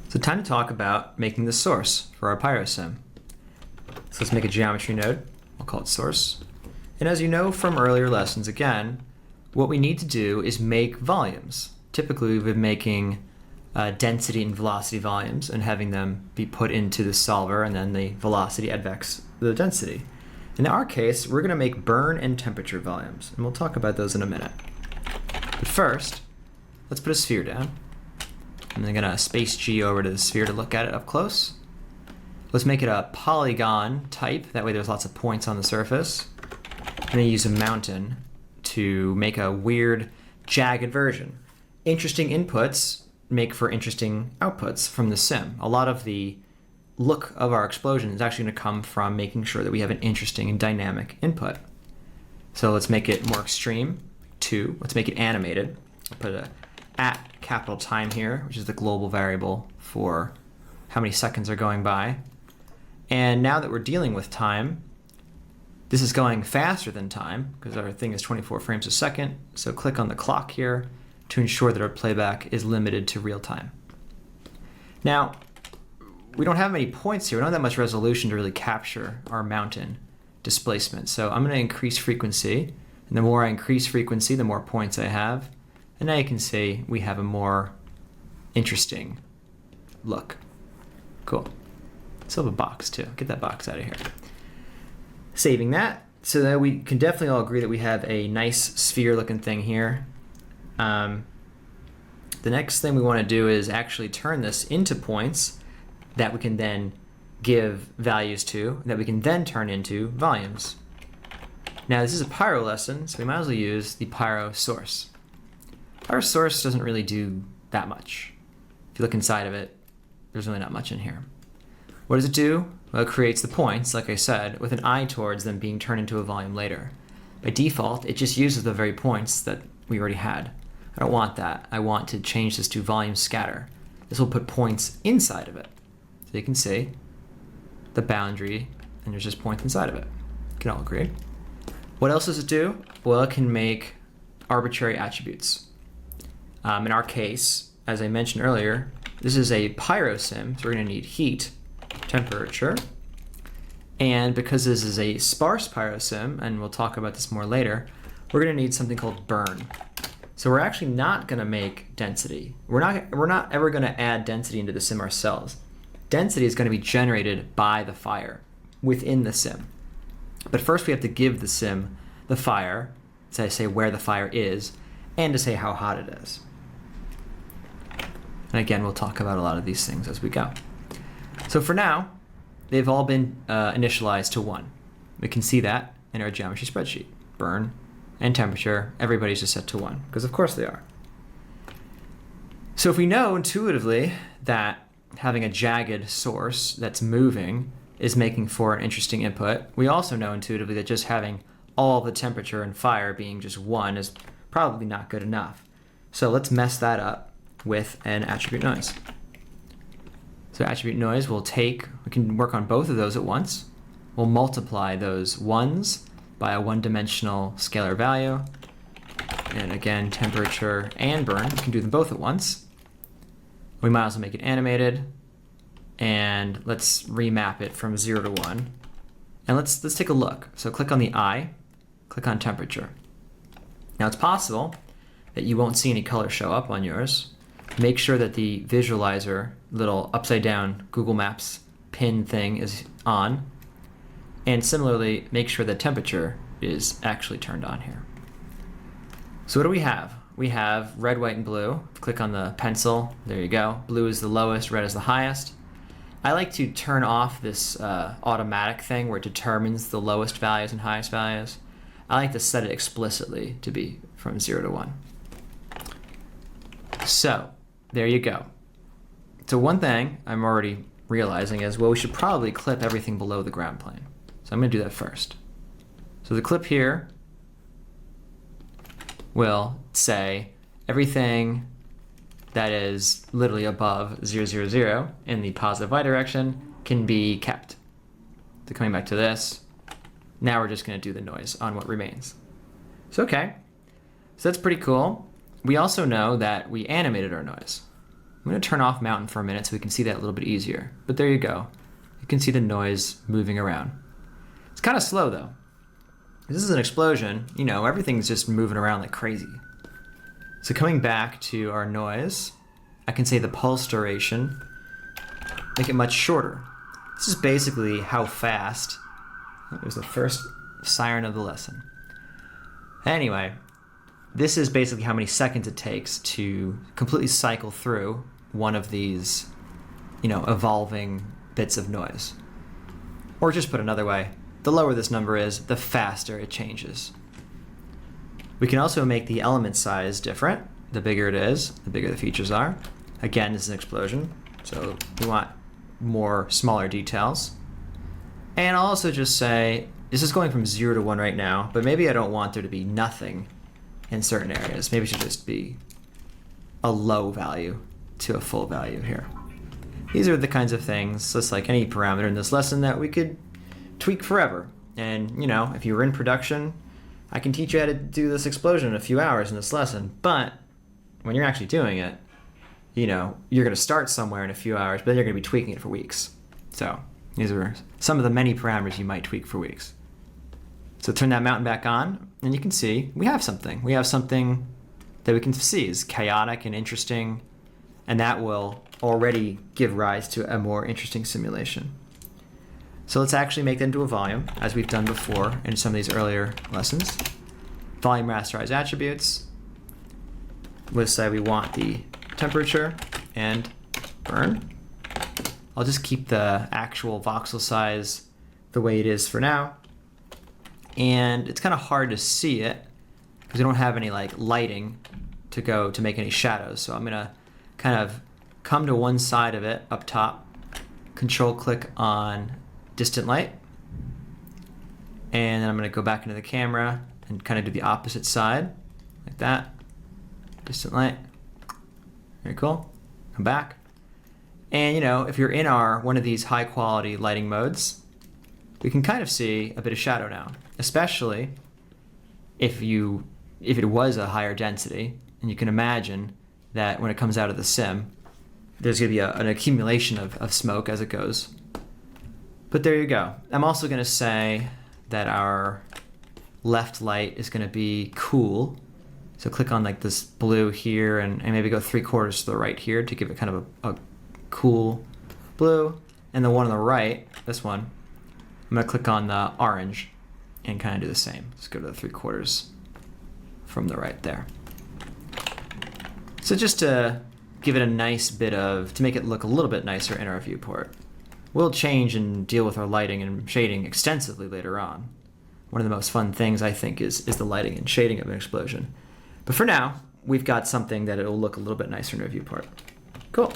So time to talk about making the source for our pyrosim. So let's make a geometry node. We'll call it source. And as you know from earlier lessons, again, what we need to do is make volumes. Typically, we've been making density and velocity volumes and having them be put into the solver, and then the velocity advex the density. In our case, we're going to make burn and temperature volumes, and we'll talk about those in a minute. But first, let's put a sphere down. I'm then going to space G over to the sphere to look at it up close. Let's make it a polygon type. That way there's lots of points on the surface. I'm going to use a mountain to make a weird, jagged version. Interesting inputs make for interesting outputs from the sim. A lot of the look of our explosion is actually going to come from making sure that we have an interesting and dynamic input. So let's make it more extreme. 2. Let's make it animated. I'll put a capital time here, which is the global variable for how many seconds are going by. And now that we're dealing with time, this is going faster than time because our thing is 24 frames a second. So click on the clock here to ensure that our playback is limited to real time. Now, we don't have many points here. We don't have that much resolution to really capture our mountain displacement. So I'm going to increase frequency. And the more I increase frequency, the more points I have. And now you can see we have a more interesting look. Cool. Still have a box too. Get that box out of here. Saving that so that we can definitely all agree that we have a nice sphere looking thing here. The next thing we want to do is actually turn this into points that we can then give values to, that we can then turn into volumes. Now this is a pyro lesson, so we might as well use the pyro source. Pyro source doesn't really do that much. If you look inside of it, there's really not much in here. What does it do? Well, it creates the points, like I said, with an eye towards them being turned into a volume later. By default, it just uses the very points that we already had. I don't want that. I want to change this to volume scatter. This will put points inside of it. So you can see the boundary, and there's just points inside of it. You can all agree. What else does it do? Well, it can make arbitrary attributes. In our case, as I mentioned earlier, this is a pyrosim, so we're going to need heat, temperature, and because this is a sparse pyrosim, and we'll talk about this more later, we're going to need something called burn. So we're actually not going to make density. We're not ever going to add density into the sim ourselves. Density is going to be generated by the fire within the sim. But first we have to give the sim the fire, to say where the fire is, and to say how hot it is. And again, we'll talk about a lot of these things as we go. So for now, they've all been initialized to 1. We can see that in our geometry spreadsheet. Burn and temperature, everybody's just set to 1, because of course they are. So if we know intuitively that having a jagged source that's moving is making for an interesting input, we also know intuitively that just having all the temperature and fire being just 1 is probably not good enough. So let's mess that up with an attribute noise. So attribute noise we can work on both of those at once. We'll multiply those 1s by a one-dimensional scalar value. And again, temperature and burn, we can do them both at once. We might as well make it animated. And let's remap it from 0 to 1. And let's take a look. So click on the eye, click on temperature. Now it's possible that you won't see any color show up on yours. Make sure that the visualizer, little upside down Google Maps pin thing is on. And similarly, make sure that temperature is actually turned on here. So what do we have? We have red, white, and blue. Click on the pencil. There you go. Blue is the lowest, red is the highest. I like to turn off this automatic thing where it determines the lowest values and highest values. I like to set it explicitly to be from 0 to 1. So there you go. So one thing I'm already realizing is, well, we should probably clip everything below the ground plane. So I'm going to do that first. So the clip here will say everything that is literally above 0, 0, 0 in the positive y direction can be kept. So coming back to this, now we're just going to do the noise on what remains. So okay, so that's pretty cool. We also know that we animated our noise. I'm going to turn off mountain for a minute so we can see that a little bit easier. But there you go. You can see the noise moving around. It's kind of slow though. This is an explosion, you know, everything's just moving around like crazy. So coming back to our noise, I can say the pulse duration, make it much shorter. This is basically how fast, it was the first siren of the lesson. Anyway, this is basically how many seconds it takes to completely cycle through one of these, you know, evolving bits of noise. Or just put another way, the lower this number is, the faster it changes. We can also make the element size different. The bigger it is, the bigger the features are. Again, this is an explosion, so we want more smaller details. And I'll also just say, this is going from 0 to 1 right now, but maybe I don't want there to be nothing in certain areas. Maybe it should just be a low value to a full value here. These are the kinds of things, just like any parameter in this lesson, that we could tweak forever. And, you know, if you were in production, I can teach you how to do this explosion in a few hours in this lesson, but when you're actually doing it, you know, you're going to start somewhere in a few hours, but then you're going to be tweaking it for weeks. So these are some of the many parameters you might tweak for weeks. So turn that mountain back on, and you can see we have something. We have something that we can see is chaotic and interesting, and that will already give rise to a more interesting simulation. So let's actually make that into a volume, as we've done before in some of these earlier lessons. Volume rasterize attributes. Let's say we want the temperature and burn. I'll just keep the actual voxel size the way it is for now. And it's kind of hard to see it because we don't have any like lighting to go to make any shadows. So I'm gonna kind of come to one side of it up top, control click on distant light, and then I'm gonna go back into the camera and kind of do the opposite side like that. Distant light. Very cool. Come back. And you know, if you're in one of these high quality lighting modes, we can kind of see a bit of shadow now, especially if it was a higher density, and you can imagine that when it comes out of the sim, there's going to be an accumulation of smoke as it goes. But there you go. I'm also going to say that our left light is going to be cool. So click on like this blue here and maybe go 3/4 to the right here to give it kind of a cool blue. And the one on the right, this one, I'm going to click on the orange and kind of do the same. Let's go to the 3/4 from the right there. So just to give it a nice bit to make it look a little bit nicer in our viewport. We'll change and deal with our lighting and shading extensively later on. One of the most fun things, I think, is the lighting and shading of an explosion. But for now, we've got something that it'll look a little bit nicer in our viewport. Cool.